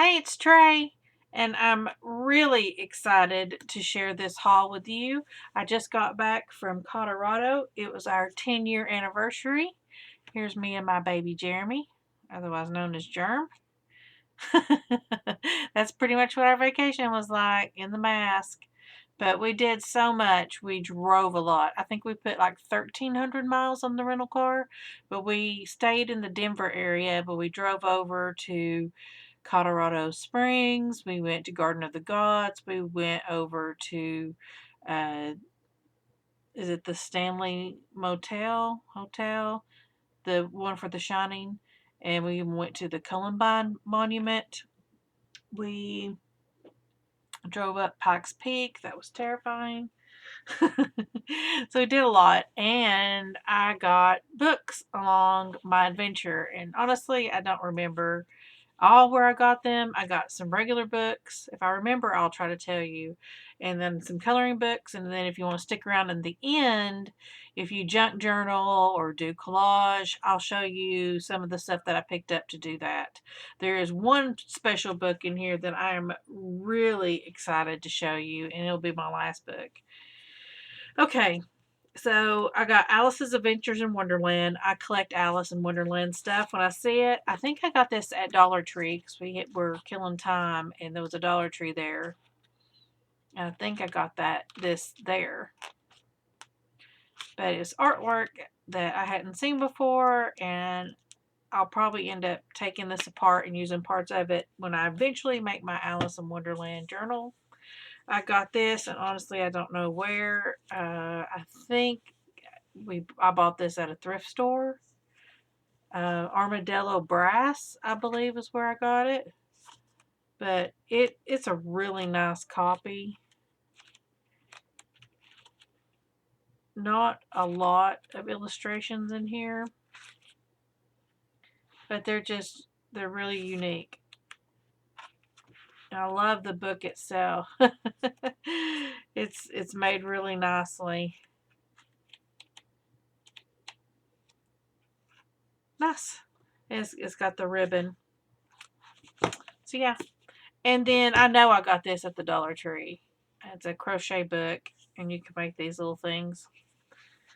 Hey, it's Trey, and I'm really excited to share this haul with you. I just got back from Colorado. It was our 10-year anniversary. Here's me and my baby Jeremy, otherwise known as Germ. That's pretty much what our vacation was like in the mask. But we did so much. We drove a lot. I think we put like 1,300 miles on the rental car, but we stayed in the Denver area, but we drove over to Colorado Springs. We went to Garden of the Gods. We went over to, uh, is it the Stanley Hotel? The one for The Shining. And we went to the Columbine Monument. We drove up Pikes Peak. That was terrifying. So we did a lot, and I got books along my adventure. And honestly, I don't remember all where I got them. I got some regular books. If I remember, I'll try to tell you. And then some coloring books. And then if you want to stick around in the end, if you junk journal or do collage, I'll show you some of the stuff that I picked up to do that. There is one special book in here that I am really excited to show you, and it'll be my last book. Okay, so I got Alice's Adventures in Wonderland. I collect Alice in Wonderland stuff when I see it. I think I got this at Dollar Tree because were killing time and there was a Dollar Tree there. And I think I got this there. But it's artwork that I hadn't seen before, and I'll probably end up taking this apart and using parts of it when I eventually make my Alice in Wonderland journal. I got this, and honestly, I don't know where. I think I bought this at a thrift store. Armadillo Brass, I believe, is where I got it. But it's a really nice copy. Not a lot of illustrations in here, but they're really unique. And I love the book itself. It's made really nicely. Nice. It's got the ribbon. So yeah. And then I know I got this at the Dollar Tree. It's a crochet book, and you can make these little things.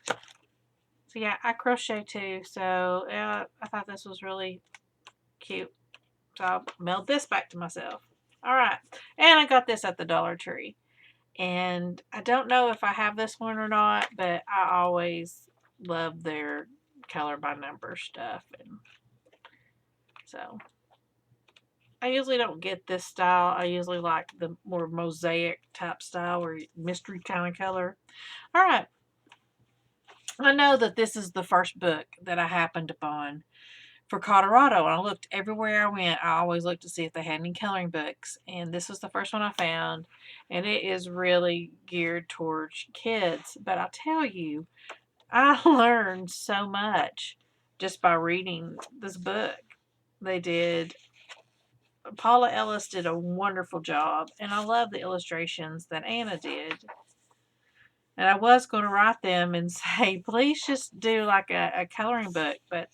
So yeah, I crochet too. So yeah, I thought this was really cute. So I'll mailed this back to myself. All right. And I got this at the Dollar Tree. And I don't know if I have this one or not, but I always love their color by number stuff. And so I usually don't get this style. I usually like the more mosaic type style or mystery kind of color. All right. I know that this is the first book that I happened upon for Colorado, and I looked everywhere I went. I always looked to see if they had any coloring books, and this was the first one I found, and it is really geared towards kids. But I tell you, I learned so much just by reading this book. They did. Paula Ellis did a wonderful job, and I love the illustrations that Anna did. And I was going to write them and say, please just do like a coloring book, but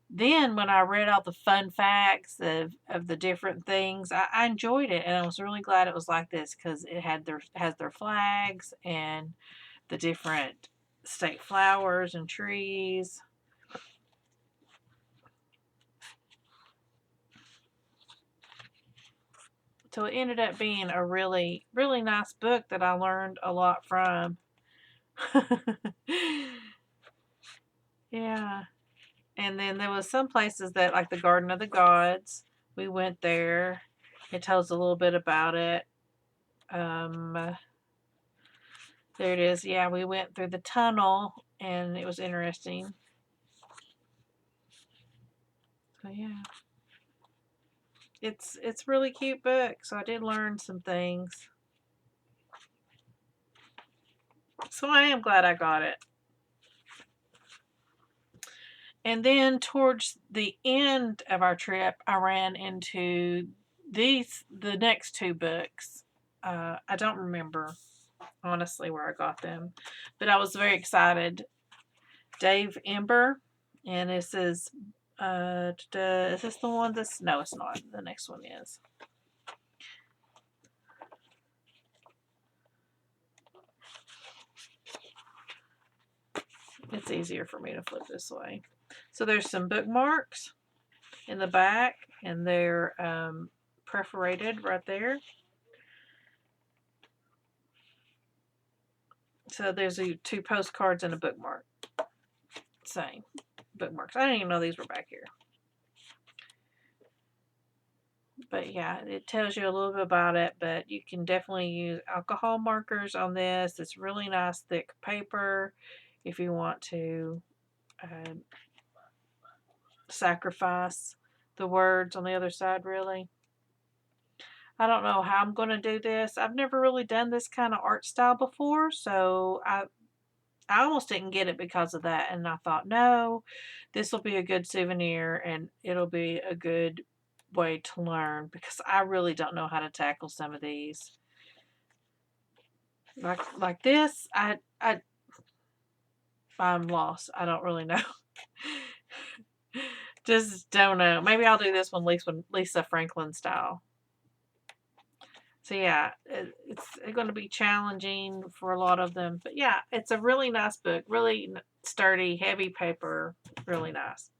then when I read all the fun facts of the different things, I enjoyed it, and I was really glad it was like this because it has their flags and the different state flowers and trees. So it ended up being a really, really nice book that I learned a lot from. Yeah. And then there was some places that, like the Garden of the Gods, we went there. It tells a little bit about it. There it is. Yeah, we went through the tunnel, and it was interesting. So yeah, it's really cute book. So I did learn some things. So I am glad I got it. And then towards the end of our trip, I ran into the next two books. I don't remember honestly where I got them, but I was very excited. Dave Ember, and this is Is this the one that's... No, it's not. The next one is. It's easier for me to flip this way. So there's some bookmarks in the back, and they're perforated right there. So there's 2 postcards and a bookmark. Same bookmarks. I didn't even know these were back here. But yeah, it tells you a little bit about it, but you can definitely use alcohol markers on this. It's really nice thick paper if you want to sacrifice the words on the other side, really. I don't know how I'm going to do this. I've never really done this kind of art style before, so I almost didn't get it because of that, and I thought, no, this will be a good souvenir, and it'll be a good way to learn, because I really don't know how to tackle some of these. Like this, I'm lost. I don't really know. Just don't know. Maybe I'll do this one Lisa Franklin style. So yeah, it's going to be challenging for a lot of them. But yeah, it's a really nice book. Really sturdy, heavy paper. Really nice.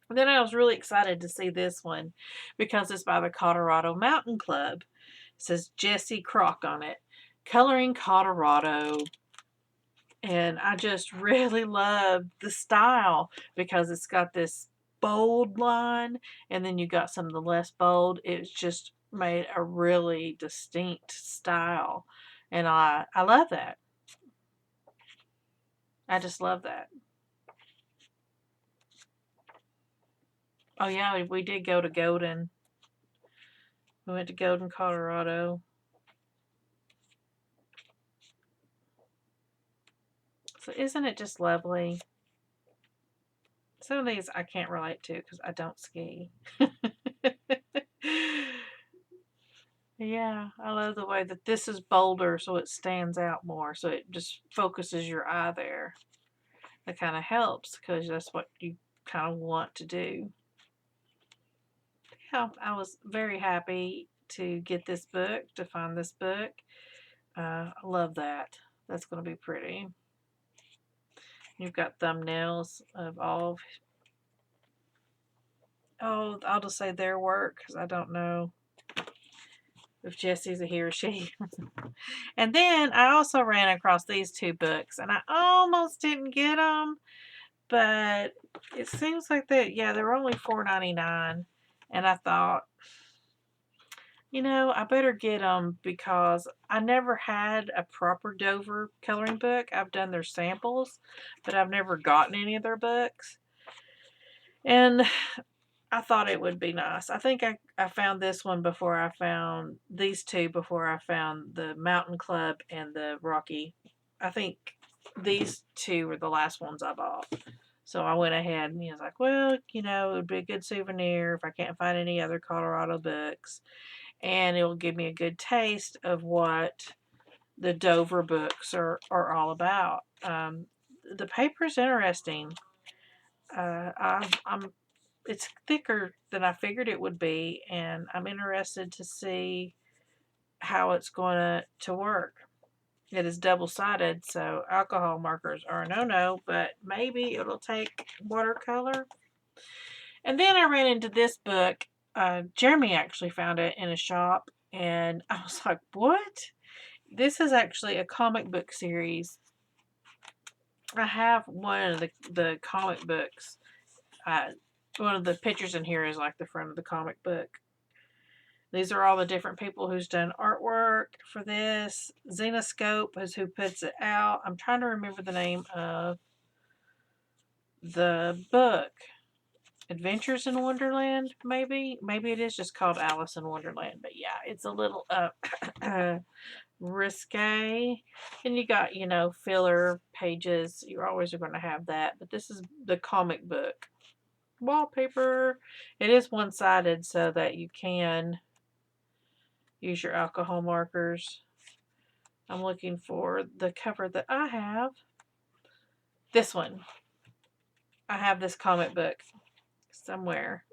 And then I was really excited to see this one because it's by the Colorado Mountain Club. It says Jesse Kroc on it. Coloring Colorado. And I just really love the style because it's got this bold line, and then you got some of the less bold. It's just made a really distinct style, and I love that. I just love that. Oh yeah, we did go to Golden. We went to Golden, Colorado. So isn't it just lovely? Some of these I can't relate to because I don't ski. Yeah, I love the way that this is bolder so it stands out more. So it just focuses your eye there. That kind of helps because that's what you kind of want to do. Yeah, I was very happy to get this book, to find this book. I love that. That's going to be pretty. You've got thumbnails of all... Oh, I'll just say their work because I don't know if Jesse's a he or she. And then I also ran across these 2 books, and I almost didn't get them, but it seems like they're only $4.99, and I thought, I better get them because I never had a proper Dover coloring book. I've done their samples, but I've never gotten any of their books, and I thought it would be nice. I think I found this one before I found these 2, before I found the Mountain Club and the Rocky. I think these 2 were the last ones I bought. So I went ahead and was like, well, it would be a good souvenir if I can't find any other Colorado books. And it will give me a good taste of what the Dover books are all about. The paper's interesting. It's thicker than I figured it would be, and I'm interested to see how it's going to work. It is double-sided, so alcohol markers are a no-no, but maybe it'll take watercolor. And then I ran into this book. Jeremy actually found it in a shop, and I was like, what? This is actually a comic book series. I have one of the comic books. One of the pictures in here is like the front of the comic book. These are all the different people who's done artwork for this. Zenoscope is who puts it out. I'm trying to remember the name of the book. Adventures in Wonderland, maybe? Maybe it is just called Alice in Wonderland. But yeah, it's a little risque. And you got, filler pages. You're always going to have that. But this is the comic book. Wallpaper. It is one-sided so that you can use your alcohol markers. I'm looking for the cover that I have. This one. I have this comic book. somewhere.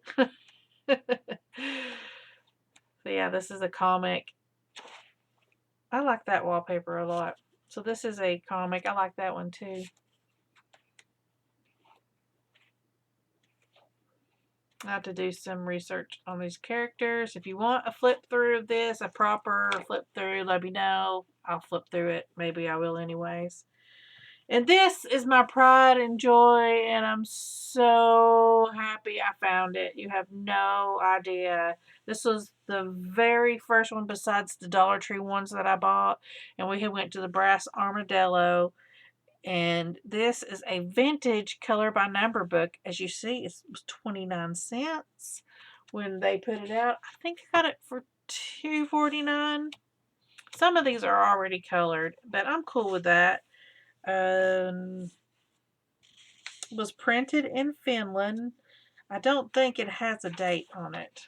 So yeah, this is a comic. I like that wallpaper a lot. So this is a comic. I like that one too. I have to do some research on these characters. If you want a flip through of this, a proper flip through, let me know. I'll flip through it. Maybe I will anyways. And this is my pride and joy, and I'm so happy I found it. You have no idea. This was the very first one besides the Dollar Tree ones that I bought, and we had went to the Brass Armadillo. And this is a vintage color by number book. As you see, it was 29 cents when they put it out. I think I got it for $2.49. Some of these are already colored, but I'm cool with that. Was printed in Finland. I don't think it has a date on it.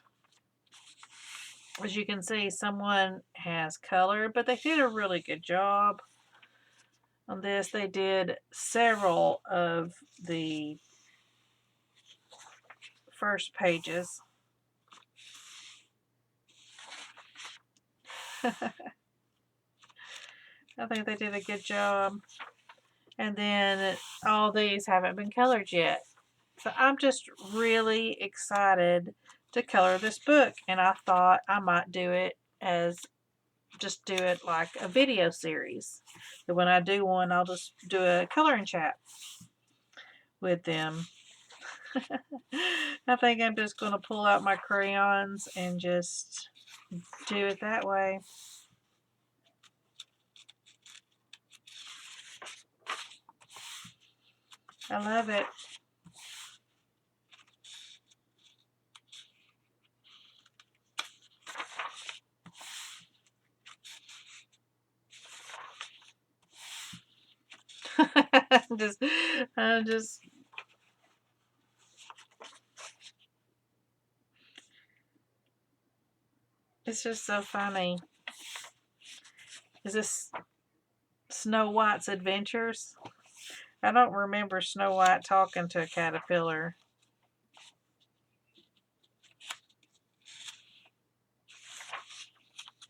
As you can see, someone has colored, but they did a really good job on this. They did several of the first pages. I think they did a good job. And then all these haven't been colored yet. So I'm just really excited to color this book. And I thought I might do it as, just do it like a video series. So when I do one, I'll just do a coloring chat with them. I think I'm just going to pull out my crayons and just do it that way. I love it. I'm just it's just so funny. Is this Snow White's Adventures? I don't remember Snow White talking to a caterpillar.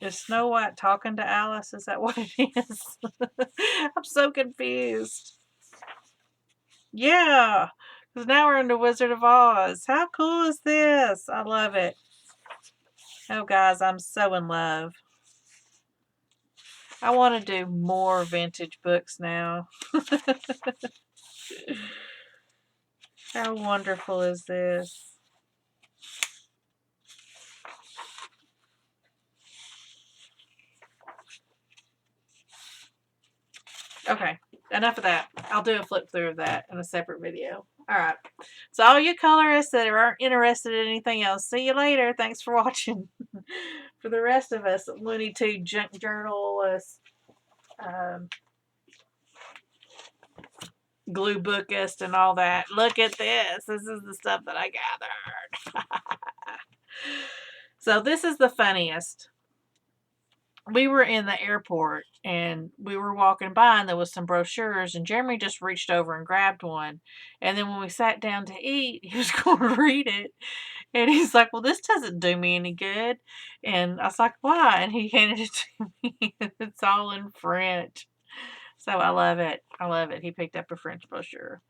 Is Snow White talking to Alice? Is that what it is? I'm so confused. Yeah, because now we're in the Wizard of Oz. How cool is this? I love it. Oh, guys, I'm so in love. I want to do more vintage books now. How wonderful is this? Okay, enough of that. I'll do a flip through of that in a separate video. Alright, so all you colorists that aren't interested in anything else, see you later. Thanks for watching. For the rest of us, Looney Tunes junk journalists, glue bookist and all that, look at this. This is the stuff that I gathered. So this is the funniest. We were in the airport and we were walking by and there was some brochures and Jeremy just reached over and grabbed one. And then when we sat down to eat, he was going to read it. And he's like, well, this doesn't do me any good. And I was like, why? And he handed it to me. It's all in French. So I love it. I love it. He picked up a French brochure.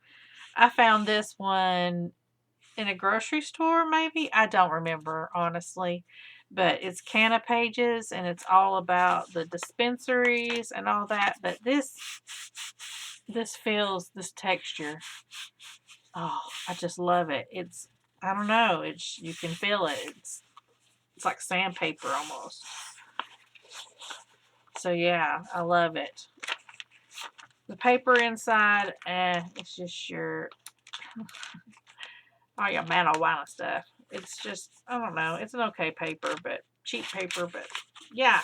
I found this one in a grocery store, maybe. I don't remember, honestly. But it's Canna Pages, and it's all about the dispensaries and all that. But this feels, this texture. Oh, I just love it. It's, I don't know. It's, you can feel it. It's like sandpaper almost. So yeah, I love it. The paper inside, it's just your all your marijuana stuff. It's just, I don't know. It's an okay paper, but cheap paper. But yeah,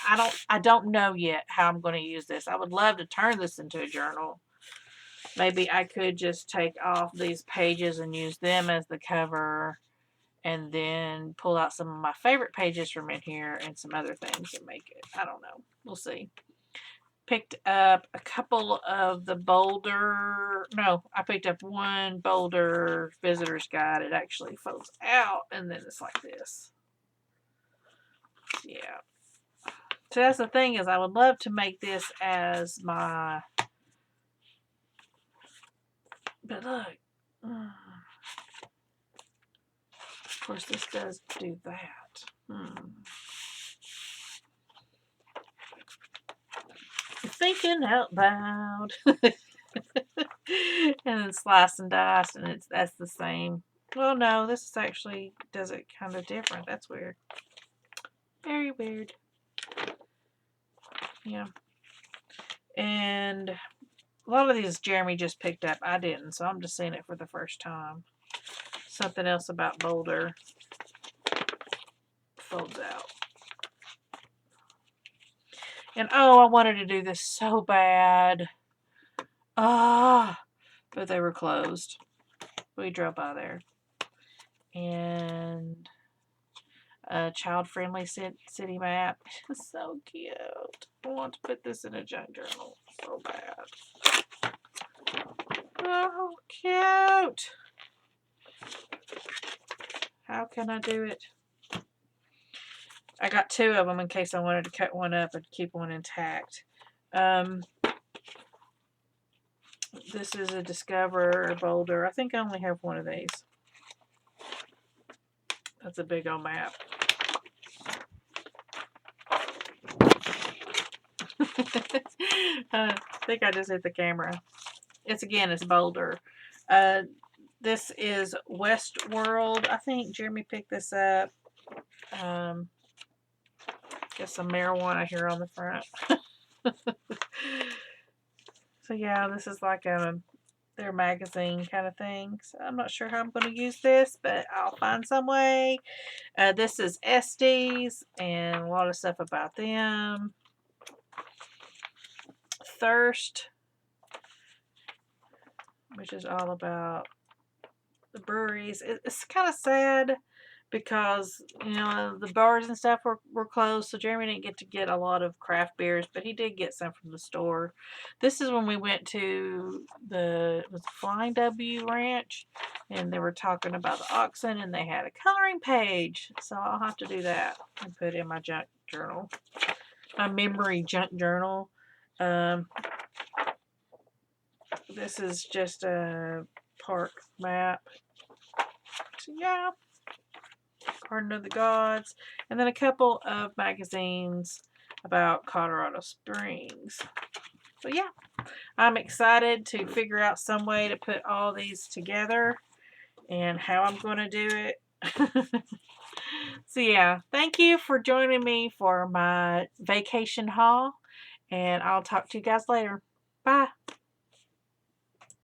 I don't know yet how I'm going to use this. I would love to turn this into a journal. Maybe I could just take off these pages and use them as the cover, and then pull out some of my favorite pages from in here and some other things and make it. I don't know. We'll see. picked up a couple of the Boulder. No, I picked up one Boulder visitor's guide. It actually folds out, and then it's like this. Yeah. So that's the thing, is I would love to make this as my. But look. Of course, this does do that. Thinking out loud. And then slice and dice, and that's the same. Well, no, this is actually does it kind of different. That's weird. Very weird. Yeah. And a lot of these Jeremy just picked up. I didn't, so I'm just seeing it for the first time. Something else about Boulder folds out. And oh, I wanted to do this so bad. But they were closed. We drove by there. And a child-friendly city map. It's so cute. I want to put this in a junk journal so bad. Oh, cute. How can I do it? I got two of them in case I wanted to cut one up and keep one intact. This is a Discover Boulder. I think I only have one of these. That's a big old map. I think I just hit the camera. It's Boulder. This is Westworld. I think Jeremy picked this up. Got some marijuana here on the front. So yeah, this is like their magazine kind of thing. So I'm not sure how I'm going to use this, but I'll find some way. This is Estes and a lot of stuff about them. Thirst, which is all about the breweries. It's kind of sad because, you know, the bars and stuff were closed, so Jeremy didn't get a lot of craft beers, but he did get some from the store. This is when we went to it was Flying W Ranch, and they were talking about the oxen, and they had a coloring page, so I'll have to do that and put it in my junk journal, my memory junk journal. This is just a park map. So yeah. Garden of the Gods, and then a couple of magazines about Colorado Springs. So yeah, I'm excited to figure out some way to put all these together and how I'm going to do it. So yeah, thank you for joining me for my vacation haul, and I'll talk to you guys later. Bye.